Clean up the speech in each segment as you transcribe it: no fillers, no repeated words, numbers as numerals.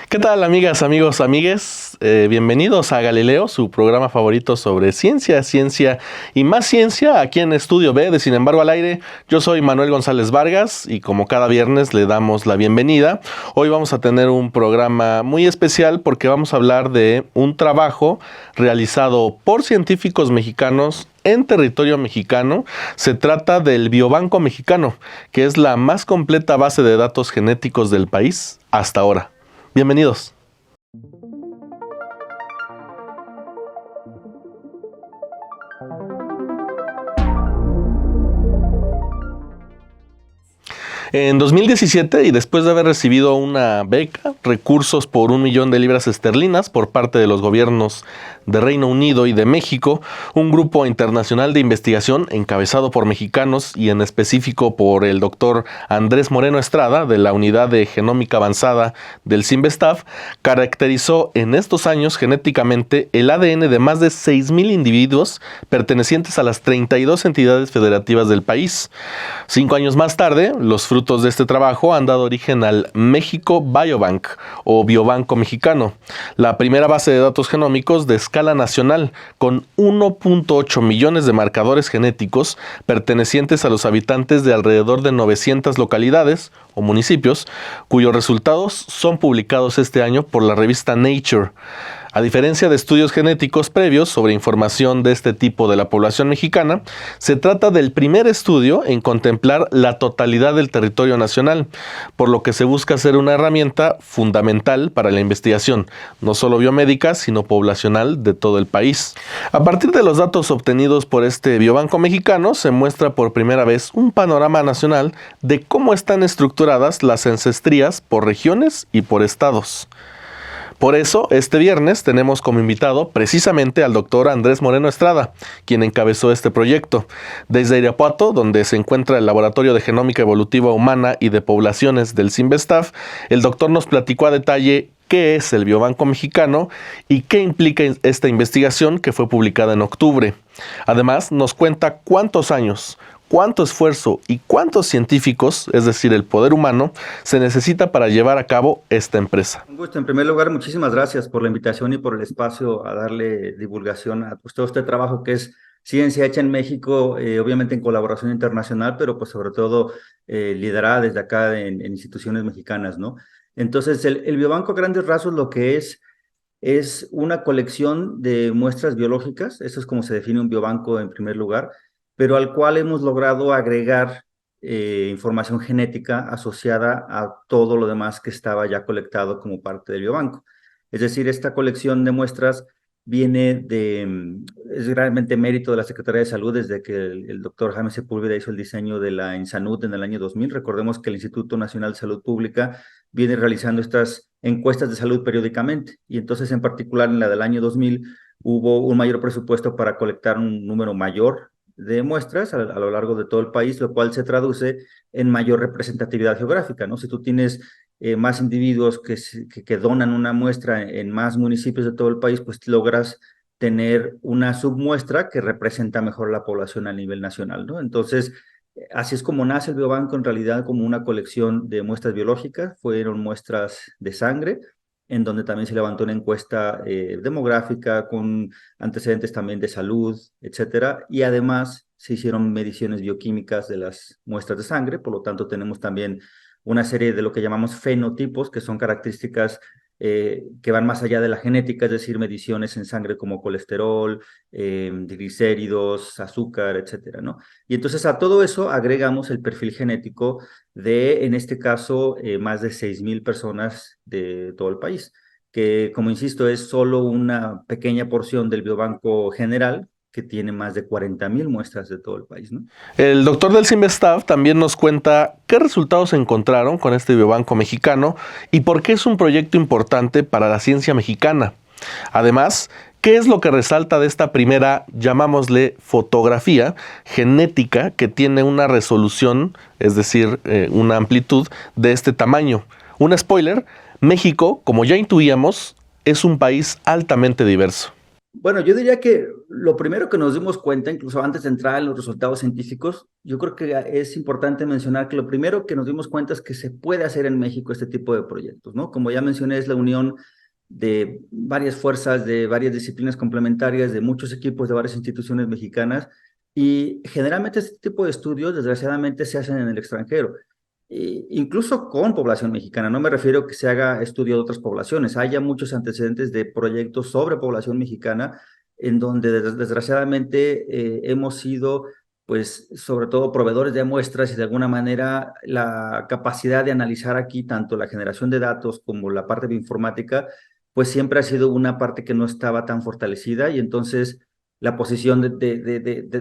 ¿Qué tal, amigas, amigos, amigues? Bienvenidos a Galileo, su programa favorito sobre ciencia, ciencia y más ciencia aquí en Estudio B de Sin embargo al aire. Yo soy Manuel González Vargas y como cada viernes le damos la bienvenida. Hoy vamos a tener un programa muy especial porque vamos a hablar de un trabajo realizado por científicos mexicanos en territorio mexicano. Se trata del Biobanco Mexicano, que es la más completa base de datos genéticos del país hasta ahora. Bienvenidos. En 2017, y después de haber recibido una beca, recursos por 1 millón de libras esterlinas por parte de los gobiernos de Reino Unido y de México, un grupo internacional de investigación encabezado por mexicanos y en específico por el doctor Andrés Moreno Estrada de la Unidad de Genómica Avanzada del CIMBESTAF, caracterizó en estos años genéticamente el ADN de más de 6,000 individuos pertenecientes a las 32 entidades federativas del país. 5 años más tarde, los frutos de este trabajo han dado origen al México Biobank o Biobanco Mexicano, la primera base de datos genómicos de escala nacional con 1.8 millones de marcadores genéticos pertenecientes a los habitantes de alrededor de 900 localidades o municipios, cuyos resultados son publicados este año por la revista Nature. A diferencia de estudios genéticos previos sobre información de este tipo de la población mexicana, se trata del primer estudio en contemplar la totalidad del territorio nacional, por lo que se busca ser una herramienta fundamental para la investigación, no solo biomédica, sino poblacional de todo el país. A partir de los datos obtenidos por este Biobanco Mexicano, se muestra por primera vez un panorama nacional de cómo están estructuradas las ancestrías por regiones y por estados. Por eso, este viernes tenemos como invitado precisamente al doctor Andrés Moreno Estrada, quien encabezó este proyecto. Desde Irapuato, donde se encuentra el Laboratorio de Genómica Evolutiva Humana y de Poblaciones del CIMBESTAF, el doctor nos platicó a detalle qué es el Biobanco Mexicano y qué implica esta investigación que fue publicada en octubre. Además, nos cuenta cuántos años, cuánto esfuerzo y cuántos científicos, es decir, el poder humano, se necesita para llevar a cabo esta empresa. Un gusto. En primer lugar, muchísimas gracias por la invitación y por el espacio a darle divulgación a todo este trabajo que es ciencia hecha en México, obviamente en colaboración internacional, pero pues sobre todo liderada desde acá en instituciones mexicanas, ¿no? Entonces, el Biobanco a grandes rasgos lo que es una colección de muestras biológicas. Eso es como se define un biobanco en primer lugar, pero al cual hemos logrado agregar información genética asociada a todo lo demás que estaba ya colectado como parte del biobanco. Es decir, esta colección de muestras es realmente mérito de la Secretaría de Salud desde que el doctor Jaime Sepúlveda hizo el diseño de la INSANUD en el año 2000. Recordemos que el Instituto Nacional de Salud Pública viene realizando estas encuestas de salud periódicamente, y entonces en particular en la del año 2000 hubo un mayor presupuesto para colectar un número mayor de muestras a lo largo de todo el país, lo cual se traduce en mayor representatividad geográfica, ¿no? Si tú tienes más individuos que donan una muestra en más municipios de todo el país, pues logras tener una submuestra que representa mejor la población a nivel nacional, ¿no? Entonces, así es como nace el Biobanco, en realidad como una colección de muestras biológicas. Fueron muestras de sangre, en donde también se levantó una encuesta demográfica con antecedentes también de salud, etcétera, y además se hicieron mediciones bioquímicas de las muestras de sangre. Por lo tanto tenemos también una serie de lo que llamamos fenotipos, que son características que van más allá de la genética, es decir, mediciones en sangre como colesterol, triglicéridos, azúcar, etcétera, ¿no? Y entonces a todo eso agregamos el perfil genético de, en este caso, más de 6,000 personas de todo el país, que, como insisto, es solo una pequeña porción del biobanco general, que tiene más de 40,000 muestras de todo el país, ¿no? El doctor del CIMBESTAF también nos cuenta qué resultados encontraron con este Biobanco Mexicano y por qué es un proyecto importante para la ciencia mexicana. Además, ¿qué es lo que resalta de esta primera, llamámosle, fotografía genética que tiene una resolución, es decir, una amplitud de este tamaño? Un spoiler, México, como ya intuíamos, es un país altamente diverso. Bueno, yo diría que lo primero que nos dimos cuenta, incluso antes de entrar en los resultados científicos, yo creo que es importante mencionar que lo primero que nos dimos cuenta es que se puede hacer en México este tipo de proyectos, ¿no? Como ya mencioné, es la unión de varias fuerzas, de varias disciplinas complementarias, de muchos equipos de varias instituciones mexicanas, y generalmente este tipo de estudios, desgraciadamente, se hacen en el extranjero, incluso con población mexicana. No me refiero a que se haga estudio de otras poblaciones, haya muchos antecedentes de proyectos sobre población mexicana, en donde desgraciadamente hemos sido, pues, sobre todo proveedores de muestras y de alguna manera la capacidad de analizar aquí tanto la generación de datos como la parte de informática pues siempre ha sido una parte que no estaba tan fortalecida y entonces la posición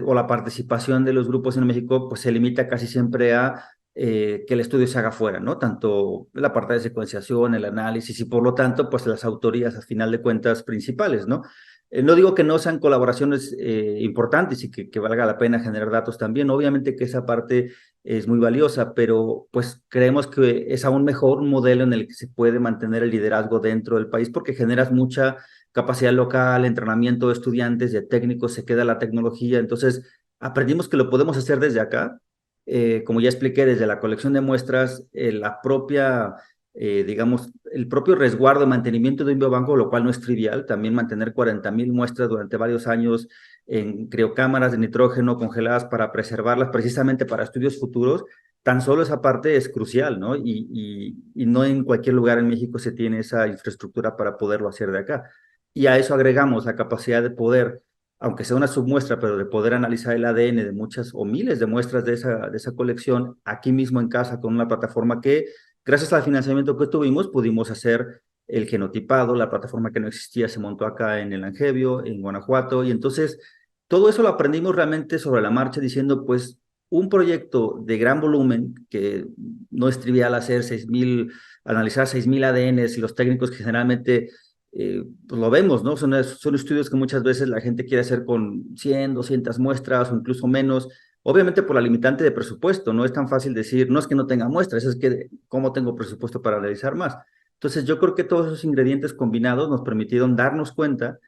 o la participación de los grupos en México pues se limita casi siempre a que el estudio se haga fuera, ¿no? Tanto la parte de secuenciación, el análisis y por lo tanto pues las autorías a final de cuentas principales, ¿no? No digo que no sean colaboraciones importantes y que valga la pena generar datos también, obviamente que esa parte es muy valiosa, pero pues creemos que es aún mejor un modelo en el que se puede mantener el liderazgo dentro del país porque generas mucha capacidad local, entrenamiento de estudiantes, de técnicos, se queda la tecnología, entonces aprendimos que lo podemos hacer desde acá, como ya expliqué, desde la colección de muestras, la propia, digamos, el propio resguardo y mantenimiento de un biobanco, lo cual no es trivial, también mantener 40,000 muestras durante varios años en criocámaras de nitrógeno congeladas para preservarlas precisamente para estudios futuros, tan solo esa parte es crucial, ¿no? Y no en cualquier lugar en México se tiene esa infraestructura para poderlo hacer de acá. Y a eso agregamos la capacidad de poder, aunque sea una submuestra, pero de poder analizar el ADN de muchas o miles de muestras de esa colección aquí mismo en casa con una plataforma que, gracias al financiamiento que tuvimos, pudimos hacer el genotipado, la plataforma que no existía se montó acá en el Angevio, en Guanajuato, y entonces todo eso lo aprendimos realmente sobre la marcha diciendo, pues, un proyecto de gran volumen, que no es trivial hacer 6,000, analizar 6,000 ADNs y los técnicos que generalmente pues lo vemos, ¿no? Son estudios que muchas veces la gente quiere hacer con 100, 200 muestras o incluso menos. Obviamente por la limitante de presupuesto, no es tan fácil decir, no es que no tenga muestras, es que cómo tengo presupuesto para realizar más. Entonces yo creo que todos esos ingredientes combinados nos permitieron darnos cuenta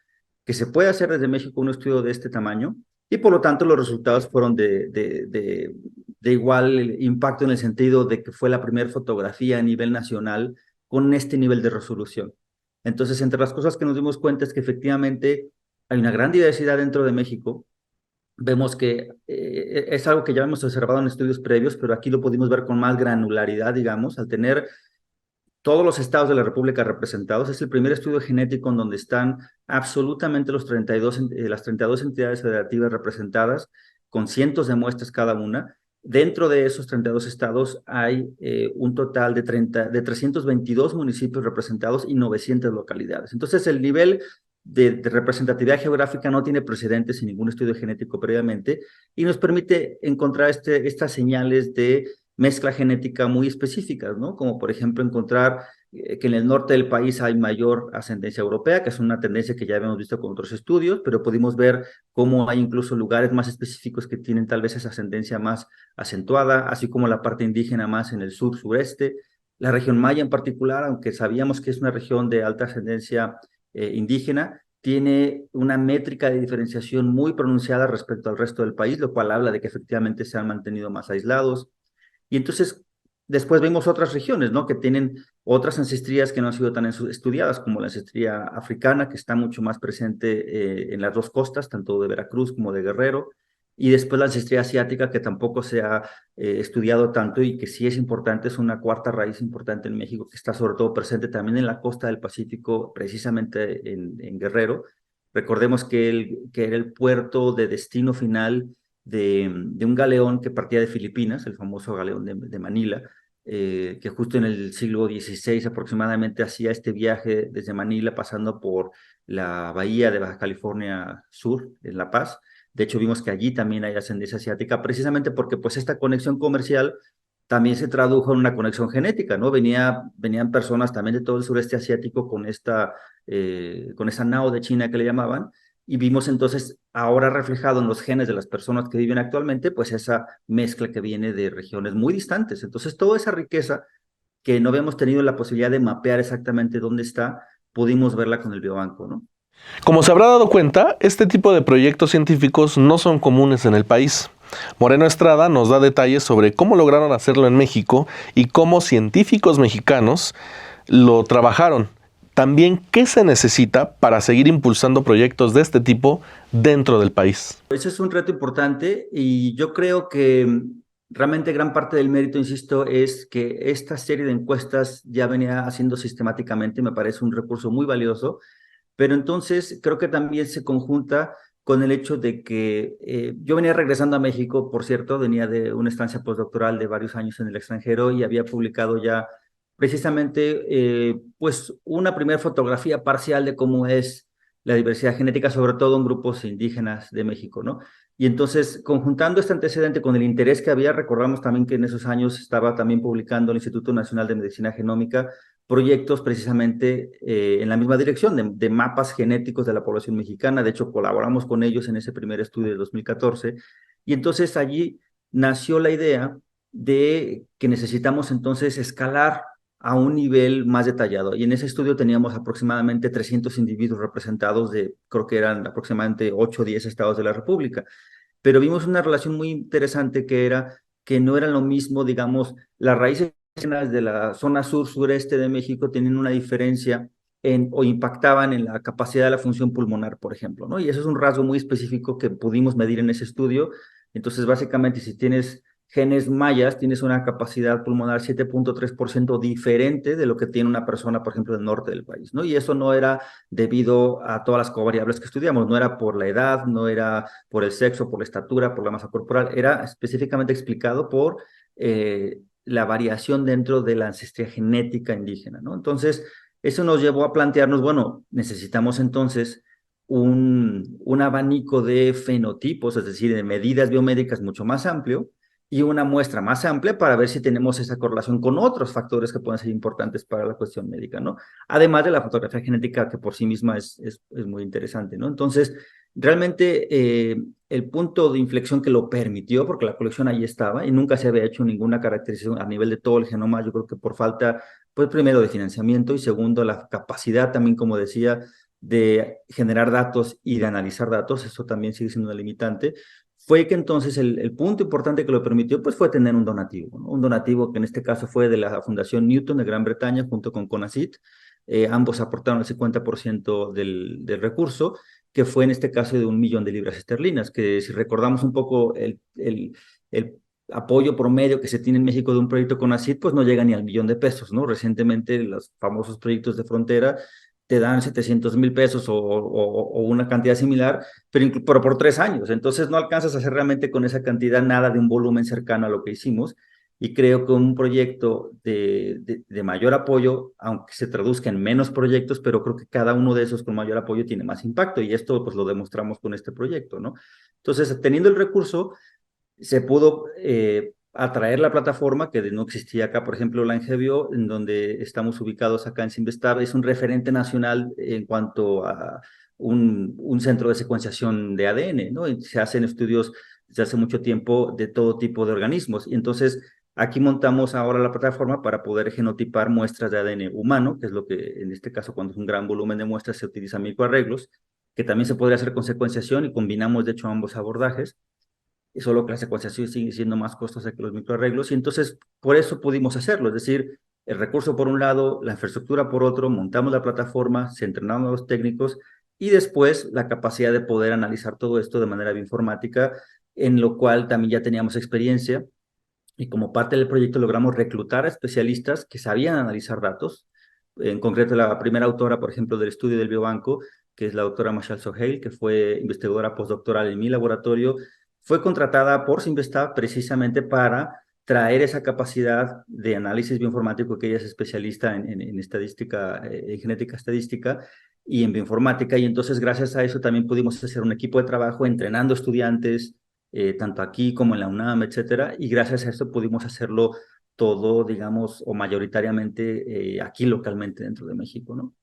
que se puede hacer desde México un estudio de este tamaño y por lo tanto los resultados fueron de igual impacto en el sentido de que fue la primera fotografía a nivel nacional con este nivel de resolución. Entonces, entre las cosas que nos dimos cuenta es que efectivamente hay una gran diversidad dentro de México. Vemos que es algo que ya hemos observado en estudios previos, pero aquí lo pudimos ver con más granularidad, digamos, al tener todos los estados de la República representados. Es el primer estudio genético en donde están absolutamente las 32 entidades federativas representadas, con cientos de muestras cada una. Dentro de esos 32 estados hay un total de 322 municipios representados y 900 localidades. Entonces, el nivel de representatividad geográfica no tiene precedentes en ningún estudio genético previamente y nos permite encontrar estas señales de mezcla genética muy específicas, ¿no? Como por ejemplo encontrar que en el norte del país hay mayor ascendencia europea, que es una tendencia que ya habíamos visto con otros estudios, pero pudimos ver cómo hay incluso lugares más específicos que tienen tal vez esa ascendencia más acentuada, así como la parte indígena más en el sur, sureste. La región maya en particular, aunque sabíamos que es una región de alta ascendencia indígena, tiene una métrica de diferenciación muy pronunciada respecto al resto del país, lo cual habla de que efectivamente se han mantenido más aislados. Y entonces después vemos otras regiones, ¿no? Que tienen otras ancestrías que no han sido tan estudiadas, como la ancestría africana, que está mucho más presente en las dos costas, tanto de Veracruz como de Guerrero. Y después la ancestría asiática, que tampoco se ha estudiado tanto y que sí es importante, es una cuarta raíz importante en México, que está sobre todo presente también en la costa del Pacífico, precisamente en Guerrero. Recordemos que era el puerto de destino final de un galeón que partía de Filipinas, el famoso galeón de Manila, que justo en el siglo XVI aproximadamente hacía este viaje desde Manila pasando por la bahía de Baja California Sur, en La Paz. De hecho, vimos que allí también hay ascendencia asiática, precisamente porque pues esta conexión comercial también se tradujo en una conexión genética, ¿no? Venían personas también de todo el sureste asiático con esa nao de China que le llamaban, y vimos entonces ahora reflejado en los genes de las personas que viven actualmente, pues esa mezcla que viene de regiones muy distantes. Entonces, toda esa riqueza que no habíamos tenido la posibilidad de mapear exactamente dónde está, pudimos verla con el biobanco, ¿no? Como se habrá dado cuenta, este tipo de proyectos científicos no son comunes en el país. Moreno Estrada nos da detalles sobre cómo lograron hacerlo en México y cómo científicos mexicanos lo trabajaron. También qué se necesita para seguir impulsando proyectos de este tipo dentro del país. Ese es un reto importante y yo creo que realmente gran parte del mérito, insisto, es que esta serie de encuestas ya venía haciendo sistemáticamente, me parece un recurso muy valioso, pero entonces creo que también se conjunta con el hecho de que yo venía regresando a México, por cierto, venía de una estancia postdoctoral de varios años en el extranjero y había publicado ya precisamente pues una primera fotografía parcial de cómo es la diversidad genética, sobre todo en grupos indígenas de México, ¿no? Y entonces, conjuntando este antecedente con el interés que había, recordamos también que en esos años estaba también publicando el Instituto Nacional de Medicina Genómica proyectos precisamente en la misma dirección, de mapas genéticos de la población mexicana. De hecho, colaboramos con ellos en ese primer estudio de 2014. Y entonces allí nació la idea de que necesitamos entonces escalar a un nivel más detallado. Y en ese estudio teníamos aproximadamente 300 individuos representados de, creo que eran aproximadamente 8 o 10 estados de la República. Pero vimos una relación muy interesante que era que no eran lo mismo, digamos, las raíces de la zona sur-sureste de México tienen una diferencia o impactaban en la capacidad de la función pulmonar, por ejemplo, ¿no? Y eso es un rasgo muy específico que pudimos medir en ese estudio. Entonces, básicamente, si tienes genes mayas, tienes una capacidad pulmonar 7.3% diferente de lo que tiene una persona, por ejemplo, del norte del país, ¿no? Y eso no era debido a todas las covariables que estudiamos, no era por la edad, no era por el sexo, por la estatura, por la masa corporal, era específicamente explicado por la variación dentro de la ancestría genética indígena, ¿no? Entonces, eso nos llevó a plantearnos, bueno, necesitamos entonces un abanico de fenotipos, es decir, de medidas biomédicas mucho más amplio y una muestra más amplia para ver si tenemos esa correlación con otros factores que pueden ser importantes para la cuestión médica, ¿no? Además de la fotografía genética que por sí misma es muy interesante, ¿no? Entonces, realmente el punto de inflexión que lo permitió, porque la colección ahí estaba y nunca se había hecho ninguna caracterización a nivel de todo el genoma, yo creo que por falta, pues primero de financiamiento y segundo la capacidad también, como decía, de generar datos y de analizar datos, eso también sigue siendo una limitante, fue que entonces el punto importante que lo permitió pues fue tener un donativo, ¿no? Un donativo que en este caso fue de la Fundación Newton de Gran Bretaña junto con CONACYT, ambos aportaron el 50% del recurso, que fue en este caso de 1 millón de libras esterlinas, que si recordamos un poco el apoyo promedio que se tiene en México de un proyecto CONACYT, pues no llega ni al 1 millón de pesos, ¿no? Recientemente los famosos proyectos de frontera te dan 700,000 pesos o una cantidad similar, pero por 3 años. Entonces no alcanzas a hacer realmente con esa cantidad nada de un volumen cercano a lo que hicimos. Y creo que un proyecto de mayor apoyo, aunque se traduzca en menos proyectos, pero creo que cada uno de esos con mayor apoyo tiene más impacto. Y esto pues lo demostramos con este proyecto, ¿no? Entonces, teniendo el recurso, se pudo atraer la plataforma que no existía acá, por ejemplo, la Langebio, en donde estamos ubicados acá en Simvestab, es un referente nacional en cuanto a un centro de secuenciación de ADN, ¿no? Y se hacen estudios desde hace mucho tiempo de todo tipo de organismos. Y entonces, aquí montamos ahora la plataforma para poder genotipar muestras de ADN humano, que es lo que en este caso, cuando es un gran volumen de muestras, se utilizan microarreglos, que también se podría hacer con secuenciación y combinamos, de hecho, ambos abordajes y solo que la secuenciación sigue siendo más costosa que los microarreglos, y entonces por eso pudimos hacerlo, es decir, el recurso por un lado, la infraestructura por otro, montamos la plataforma, se entrenaron a los técnicos, y después la capacidad de poder analizar todo esto de manera bioinformática, en lo cual también ya teníamos experiencia, y como parte del proyecto logramos reclutar a especialistas que sabían analizar datos, en concreto la primera autora, por ejemplo, del estudio del biobanco, que es la doctora Mashal Soheil, que fue investigadora postdoctoral en mi laboratorio, fue contratada por Simvestab precisamente para traer esa capacidad de análisis bioinformático, que ella es especialista en estadística, en genética estadística y en bioinformática, y entonces gracias a eso también pudimos hacer un equipo de trabajo entrenando estudiantes, tanto aquí como en la UNAM, etcétera, y gracias a esto pudimos hacerlo todo, digamos, o mayoritariamente aquí localmente dentro de México, ¿no?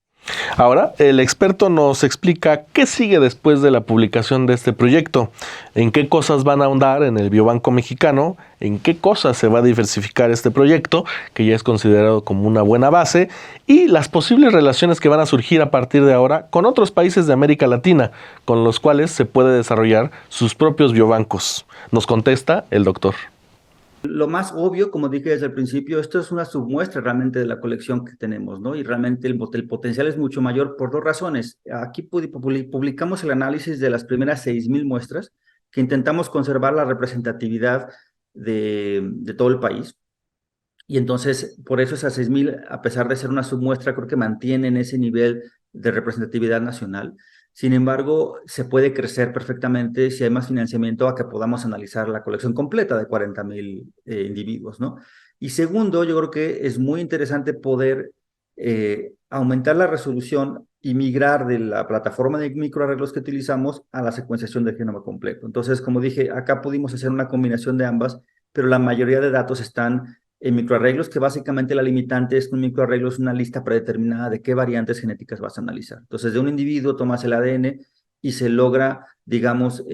Ahora, el experto nos explica qué sigue después de la publicación de este proyecto, en qué cosas van a ahondar en el Biobanco Mexicano, en qué cosas se va a diversificar este proyecto, que ya es considerado como una buena base, y las posibles relaciones que van a surgir a partir de ahora con otros países de América Latina, con los cuales se puede desarrollar sus propios biobancos. Nos contesta el doctor. Lo más obvio, como dije desde el principio, esto es una submuestra realmente de la colección que tenemos, ¿no? Y realmente el potencial es mucho mayor por dos razones. Aquí publicamos el análisis de las primeras 6,000 muestras, que intentamos conservar la representatividad de todo el país. Y entonces, por eso esas 6,000, a pesar de ser una submuestra, creo que mantienen ese nivel de representatividad nacional. Sin embargo, se puede crecer perfectamente si hay más financiamiento a que podamos analizar la colección completa de 40,000 individuos, ¿no? Y segundo, yo creo que es muy interesante poder aumentar la resolución y migrar de la plataforma de microarreglos que utilizamos a la secuenciación del genoma completo. Entonces, como dije, acá pudimos hacer una combinación de ambas, pero la mayoría de datos están en microarreglos, que básicamente la limitante es que un microarreglo es una lista predeterminada de qué variantes genéticas vas a analizar. Entonces, de un individuo tomas el ADN y se logra, digamos,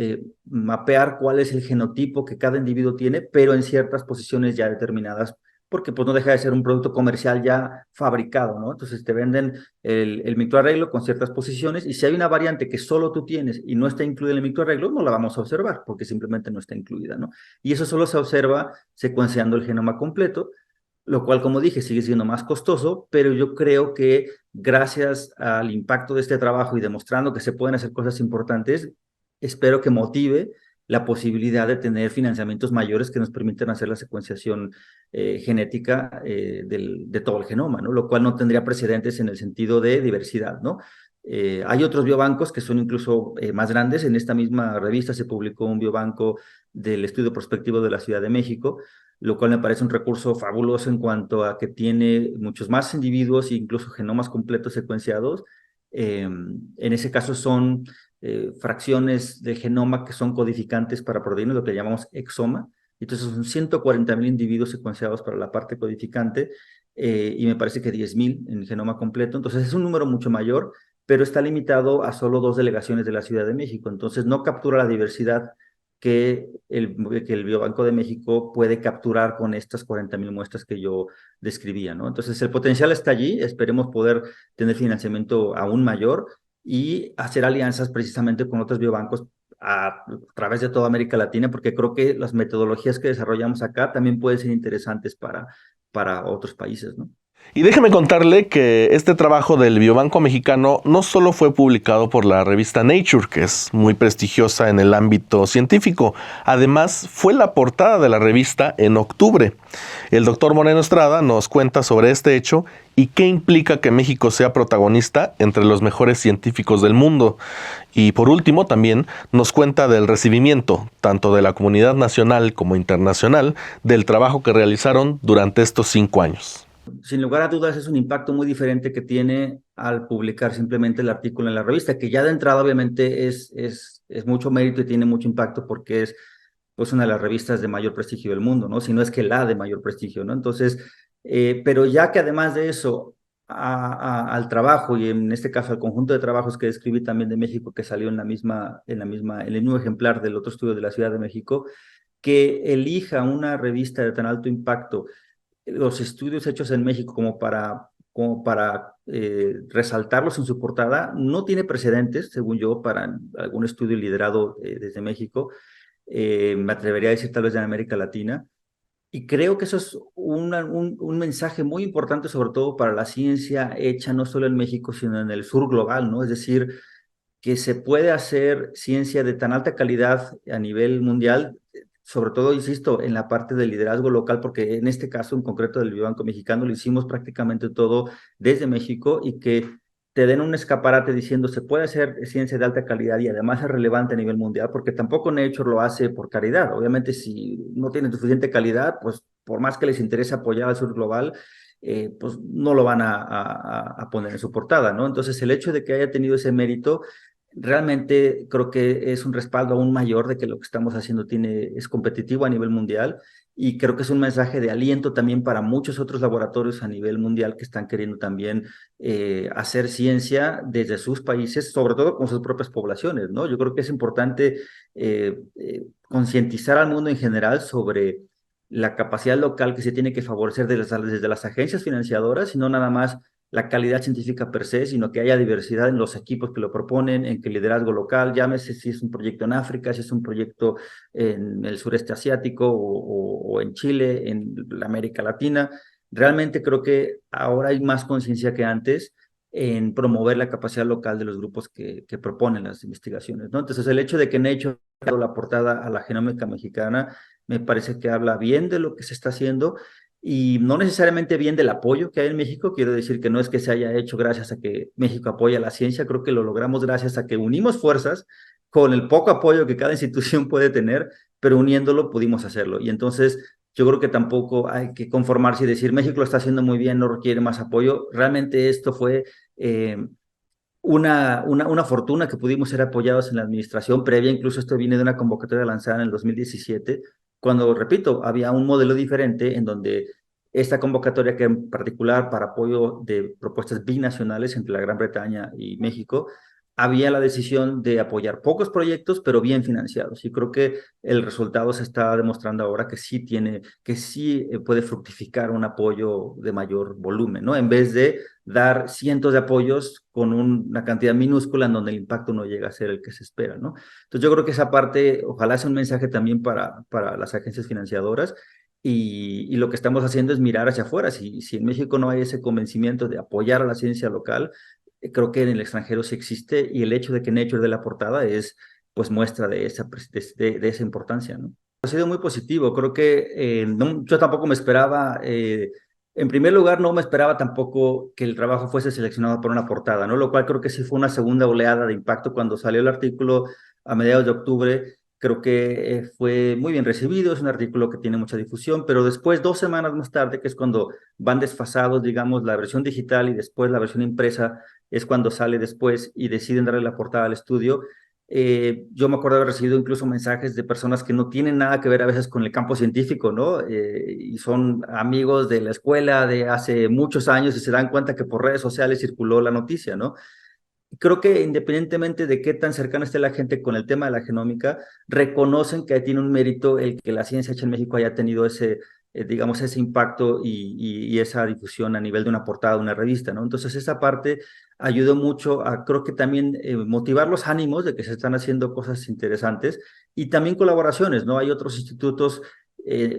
mapear cuál es el genotipo que cada individuo tiene, pero en ciertas posiciones ya determinadas, porque pues no deja de ser un producto comercial ya fabricado, ¿no? Entonces te venden el microarreglo con ciertas posiciones, y si hay una variante que solo tú tienes y no está incluida en el microarreglo, no la vamos a observar porque simplemente no está incluida, ¿no? Y eso solo se observa secuenciando el genoma completo, lo cual, como dije, sigue siendo más costoso, pero yo creo que gracias al impacto de este trabajo y demostrando que se pueden hacer cosas importantes, espero que motive la posibilidad de tener financiamientos mayores que nos permitan hacer la secuenciación genética de todo el genoma, ¿no? Lo cual no tendría precedentes en el sentido de diversidad, ¿no? Hay otros biobancos que son incluso más grandes. En esta misma revista se publicó un biobanco del estudio prospectivo de la Ciudad de México, lo cual me parece un recurso fabuloso en cuanto a que tiene muchos más individuos e incluso genomas completos secuenciados. En ese caso son fracciones del genoma que son codificantes para proteínas, lo que llamamos exoma. Entonces son 140,000 individuos secuenciados para la parte codificante, y me parece que 10,000 en genoma completo. Entonces es un número mucho mayor, pero está limitado a solo 2 delegaciones de la Ciudad de México. Entonces no captura la diversidad que el Biobanco de México puede capturar con estas 40,000 muestras que yo describía, ¿no? Entonces el potencial está allí. Esperemos poder tener financiamiento aún mayor y hacer alianzas precisamente con otros biobancos a través de toda América Latina, porque creo que las metodologías que desarrollamos acá también pueden ser interesantes para otros países, ¿no? Y déjeme contarle que este trabajo del Biobanco Mexicano no solo fue publicado por la revista Nature, que es muy prestigiosa en el ámbito científico, además fue la portada de la revista en octubre. El doctor Moreno Estrada nos cuenta sobre este hecho y qué implica que México sea protagonista entre los mejores científicos del mundo. Y por último también nos cuenta del recibimiento, tanto de la comunidad nacional como internacional, del trabajo que realizaron durante estos 5 años. Sin lugar a dudas, es un impacto muy diferente que tiene al publicar simplemente el artículo en la revista, que ya de entrada obviamente es mucho mérito y tiene mucho impacto porque es pues una de las revistas de mayor prestigio del mundo, ¿no? Si no es que la de mayor prestigio, ¿no? Entonces, pero ya que además de eso, al trabajo, y en este caso al conjunto de trabajos que describí también de México, que salió en el mismo ejemplar del otro estudio de la Ciudad de México, que elija una revista de tan alto impacto los estudios hechos en México como para resaltarlos en su portada, no tiene precedentes, según yo, para algún estudio liderado desde México. Me atrevería a decir tal vez de América Latina. Y creo que eso es un mensaje muy importante, sobre todo para la ciencia hecha no solo en México, sino en el sur global, ¿no? Es decir, que se puede hacer ciencia de tan alta calidad a nivel mundial, sobre todo, insisto, en la parte del liderazgo local, porque en este caso en concreto del Biobanco Mexicano lo hicimos prácticamente todo desde México, y que te den un escaparate diciendo se puede hacer ciencia de alta calidad y además es relevante a nivel mundial, porque tampoco Nature lo hace por caridad. Obviamente, si no tienen suficiente calidad, pues por más que les interese apoyar al sur global, pues no lo van a poner en su portada, ¿no? Entonces, el hecho de que haya tenido ese mérito realmente creo que es un respaldo aún mayor de que lo que estamos haciendo es competitivo a nivel mundial y creo que es un mensaje de aliento también para muchos otros laboratorios a nivel mundial que están queriendo también hacer ciencia desde sus países, sobre todo con sus propias poblaciones, ¿no? Yo creo que es importante concientizar al mundo en general sobre la capacidad local que se tiene que favorecer desde las agencias financiadoras y no nada más la calidad científica per se, sino que haya diversidad en los equipos que lo proponen, en que el liderazgo local, llámese si es un proyecto en África, si es un proyecto en el sureste asiático o en Chile, en la América Latina. Realmente creo que ahora hay más conciencia que antes en promover la capacidad local de los grupos que proponen las investigaciones, ¿no? Entonces, el hecho de que Nature haya dado la portada a la genómica mexicana me parece que habla bien de lo que se está haciendo y no necesariamente bien del apoyo que hay en México. Quiero decir que no es que se haya hecho gracias a que México apoya la ciencia, creo que lo logramos gracias a que unimos fuerzas con el poco apoyo que cada institución puede tener, pero uniéndolo pudimos hacerlo. Y entonces yo creo que tampoco hay que conformarse y decir México lo está haciendo muy bien, no requiere más apoyo. Realmente esto fue eh, una fortuna que pudimos ser apoyados en la administración previa. Incluso esto viene de una convocatoria lanzada en el 2017, cuando, repito, había un modelo diferente en donde esta convocatoria, que en particular para apoyo de propuestas binacionales entre la Gran Bretaña y México, había la decisión de apoyar pocos proyectos, pero bien financiados. Y creo que el resultado se está demostrando ahora que sí puede fructificar un apoyo de mayor volumen, ¿no? En vez de dar cientos de apoyos con una cantidad minúscula en donde el impacto no llega a ser el que se espera, ¿no? Entonces yo creo que esa parte, ojalá sea un mensaje también para las agencias financiadoras y lo que estamos haciendo es mirar hacia afuera. Si en México no hay ese convencimiento de apoyar a la ciencia local, creo que en el extranjero sí existe y el hecho de que Nature dé la portada es pues muestra de esa importancia, ¿no? Ha sido muy positivo, creo que yo tampoco me esperaba, en primer lugar no me esperaba tampoco que el trabajo fuese seleccionado por una portada, ¿no? Lo cual creo que sí fue una segunda oleada de impacto cuando salió el artículo a mediados de octubre. Creo que fue muy bien recibido, es un artículo que tiene mucha difusión, pero después, 2 semanas más tarde, que es cuando van desfasados, digamos, la versión digital y después la versión impresa, es cuando sale después y deciden darle la portada al estudio. Yo me acuerdo haber recibido incluso mensajes de personas que no tienen nada que ver a veces con el campo científico, ¿no? Y son amigos de la escuela de hace muchos años y se dan cuenta que por redes sociales circuló la noticia, ¿no? Creo que independientemente de qué tan cercana esté la gente con el tema de la genómica, reconocen que tiene un mérito el que la ciencia hecha en México haya tenido digamos, ese impacto y esa difusión a nivel de una portada de una revista, ¿no? Entonces, esa parte ayudó mucho a, creo que también motivar los ánimos de que se están haciendo cosas interesantes y también colaboraciones, ¿no? Hay otros institutos,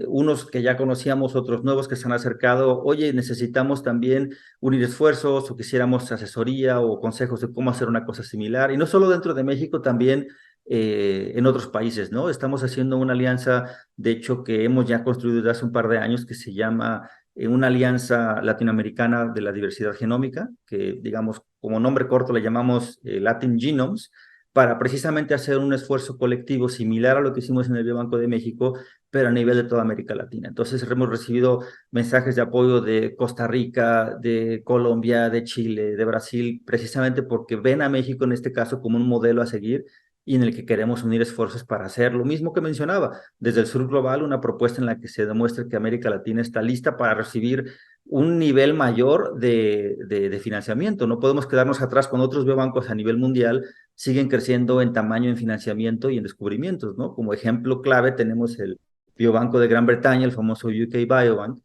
unos que ya conocíamos, otros nuevos que se han acercado. Oye, necesitamos también unir esfuerzos o quisiéramos asesoría o consejos de cómo hacer una cosa similar. Y no solo dentro de México, también en otros países, ¿no? Estamos haciendo una alianza, de hecho, que hemos ya construido desde hace un par de años, que se llama una alianza latinoamericana de la diversidad genómica, que digamos, como nombre corto le llamamos Latin Genomes, para precisamente hacer un esfuerzo colectivo similar a lo que hicimos en el Biobanco de México, pero a nivel de toda América Latina. Entonces hemos recibido mensajes de apoyo de Costa Rica, de Colombia, de Chile, de Brasil, precisamente porque ven a México en este caso como un modelo a seguir y en el que queremos unir esfuerzos para hacer lo mismo que mencionaba, desde el sur global, una propuesta en la que se demuestre que América Latina está lista para recibir un nivel mayor de financiamiento. No podemos quedarnos atrás con otros biobancos a nivel mundial, siguen creciendo en tamaño, en financiamiento y en descubrimientos, ¿no? Como ejemplo clave tenemos el Biobanco de Gran Bretaña, el famoso UK Biobank,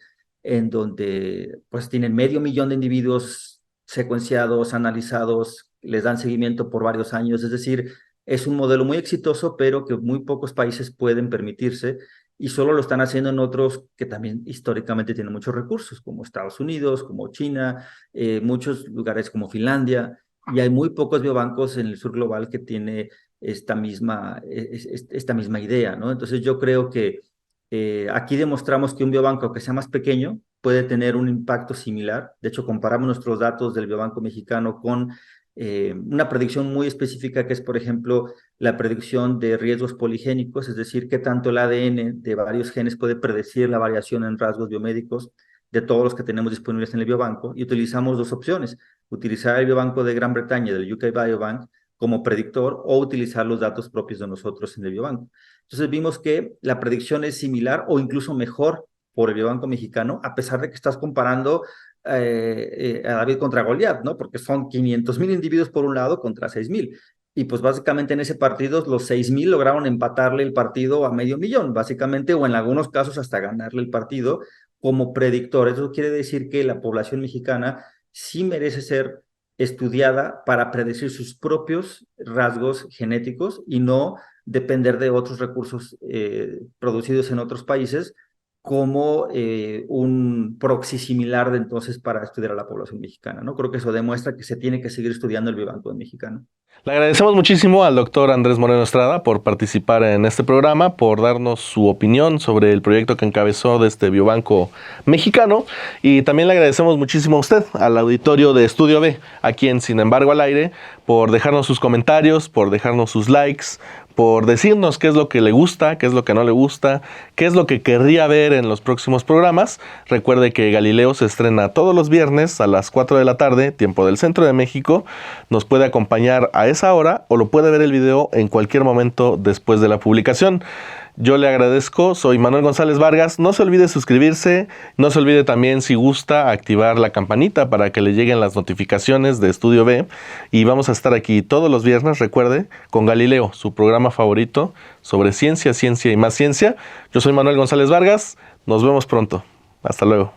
en donde pues tienen 500,000 de individuos secuenciados, analizados, les dan seguimiento por varios años. Es decir, es un modelo muy exitoso, pero que muy pocos países pueden permitirse y solo lo están haciendo en otros que también históricamente tienen muchos recursos, como Estados Unidos, como China, muchos lugares como Finlandia, y hay muy pocos biobancos en el sur global que tiene esta misma idea, ¿no? Entonces yo creo que aquí demostramos que un biobanco que sea más pequeño puede tener un impacto similar. De hecho, comparamos nuestros datos del biobanco mexicano con una predicción muy específica que es, por ejemplo, la predicción de riesgos poligénicos, es decir, qué tanto el ADN de varios genes puede predecir la variación en rasgos biomédicos de todos los que tenemos disponibles en el biobanco. Y utilizamos dos opciones: utilizar el biobanco de Gran Bretaña, del UK Biobank, como predictor o utilizar los datos propios de nosotros en el biobanco. Entonces vimos que la predicción es similar o incluso mejor por el biobanco mexicano, a pesar de que estás comparando a David contra Goliat, ¿no? Porque son 500,000 individuos por un lado contra 6,000. Y pues básicamente en ese partido los 6,000 lograron empatarle el partido a 500,000, básicamente, o en algunos casos hasta ganarle el partido como predictor. Eso quiere decir que la población mexicana sí merece ser estudiada para predecir sus propios rasgos genéticos y no depender de otros recursos producidos en otros países como un proxy similar de entonces para estudiar a la población mexicana, ¿no? Creo que eso demuestra que se tiene que seguir estudiando el biobanco mexicano. Le agradecemos muchísimo al doctor Andrés Moreno Estrada por participar en este programa, por darnos su opinión sobre el proyecto que encabezó de este biobanco mexicano, y también le agradecemos muchísimo a usted, al auditorio de Estudio B, a quien, sin embargo, al aire, por dejarnos sus comentarios, por dejarnos sus likes, por decirnos qué es lo que le gusta, qué es lo que no le gusta, qué es lo que querría ver en los próximos programas. Recuerde que Galileo se estrena todos los viernes a las 4 de la tarde, tiempo del centro de México. Nos puede acompañar a esa hora o lo puede ver el video en cualquier momento después de la publicación. Yo le agradezco, soy Manuel González Vargas. No se olvide suscribirse, no se olvide también, si gusta, activar la campanita para que le lleguen las notificaciones de Estudio B. Y vamos a estar aquí todos los viernes, recuerde, con Galileo, su programa favorito sobre ciencia, ciencia y más ciencia. Yo soy Manuel González Vargas, nos vemos pronto. Hasta luego.